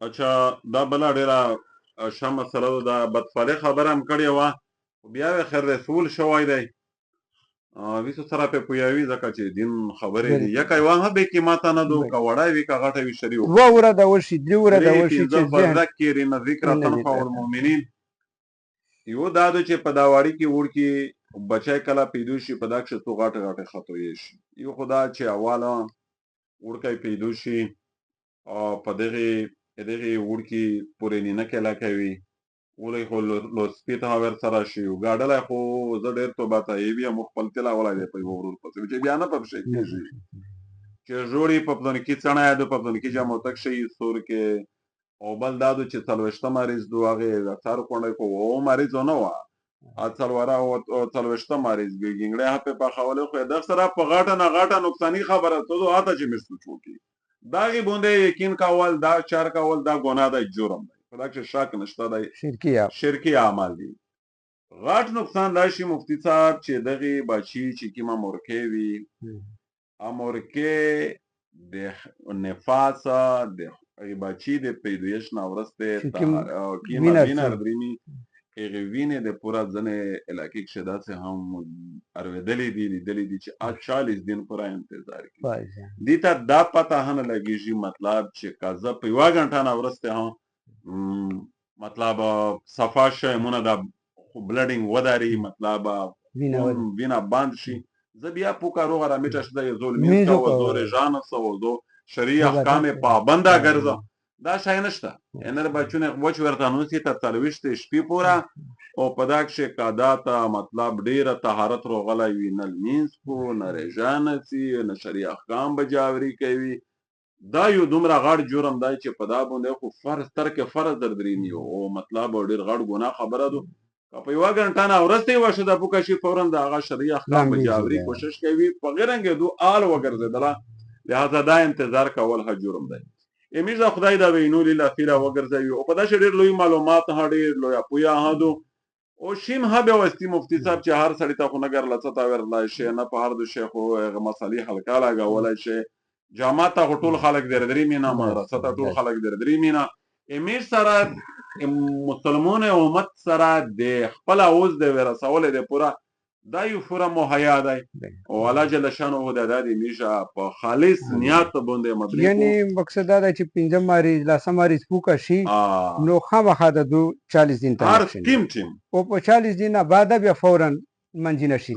اچھا دا بله ډېره ښه مسله ده. دا بدفالې خبره هم کړې وه، خو بیا یې خیر رسول شوی دی. ویسو سره پې پوهوي ځکه چې دین خبرې دي. یکه یوه هم بې قیمته نه دو، که وړی وي که غټه وي شري وکړو. دوه ورځه وشي، درې ورځه وشي چې پنځه فذکر ان ذکر تنفع المؤمنین. یو دا ده چې په دا واړي کې وړکي بچی کله پیدا شي په دا کښې څو غټې غټې خطوې شي. یو خو دا چې اوله وړکی پیدا شي په دغې وړکي پورې نینکې لکوي، ولی خو لوسپي ته ورسره شي. ګاډلی خو زه ډېر توبه طیب یم، خپل تلاولی دی په یوه ورور پسې چې بیا نه په پښې کېږي چې ژوړي په پلونکي څڼی د په پلونکي جاموتک شي سور کې. او بل دا ده چې څلوېښته مریض دو هغې افسر کونډی خو اوه مریض نه وه، څلوېښته مریض ګینګړی هم پې پخولی خو یې دغ سره په غټه نه غټه نقصاني خبره څه دو هته چې مې سوچ وکړي د هغې باندې یقین کول دا چار کول دا ګناه دی، جرم دی، په دا کښې شک نشته دی، شرکي عمل دی. غټ نقصان دا شي مفتي صاحب چې دغې بچي چې کومه مورکۍ وي، مورکۍ د نفاسه د بچي د پیدایش نه وروسته وینه دریمي هغې وینې د پوره ځینې علاقې کښې داسې هم اورېدلي دي لیدلي دي چې 40 دن پوره انتظار کوي. دې ته دا پته هم نه لګېږي مطلب چې که زه په یوه ګنټه نه وروسته هم مطلب صفا شی مونه د بلډینګ ودري مطلب وینه بند شي، زه بیا پوکه روغه رامیټه شده یې زو لمونځ کوه، زو روژه نیسه و زو شرعي احکام یې پابنده ګرځه. دا شی نشته. یعنې د بچونه وچ ورته نوسي تر 40 شپې پوره او په دا کښې که دا ته مطلب ډېره طهارت روغلی وي، نه لمونځ کو، نه روژه نیسي، نه شرعي احکام به جاوري کوي. دا یو دومره غټ جرم دی چې په دا باندې خو فرض ترک فرض در درېمي او مطلب ډېر غټ ګناه خبره ده. که په یوه ګنټه نه وروسته یې وښه د پوکه شي فورا د هغه شرعي احکام به جاوري کوشش کوي، په غیر رنګېدو آل وګرځېدله. لهذا دا انتظار کول ښه جرم دی. امیزه خدای دا وینو لیله فیله وګرځوي او په داسې ډېر لوی معلومات ها ډېر لویه پویه ها دو او شیم ها بیوستی مفتي صاحب چې هر سړي ته خو نه ګرلڅه ته ورلی شي، نه په هر دو شی خو هغه مسلې حلقه لګولی شي. جامات ته خو ټول خلک در درېمي نه، مدرسه ته ټول خلک در درېمي نه. امیر سره مسلمون امت سره د خپله اوز د ورسولی د پوره دا یو پوره مهیا دی او الله جل شانه د دا د میشه په خالص نیت باندې مبني. یعنی مقصد دا دی چې پنځم مریض لسم مریض پوکه شي نو خامخا د 40 دن ته هر ټیم او په 40 دن نه بعده بیا فورا منځنه شي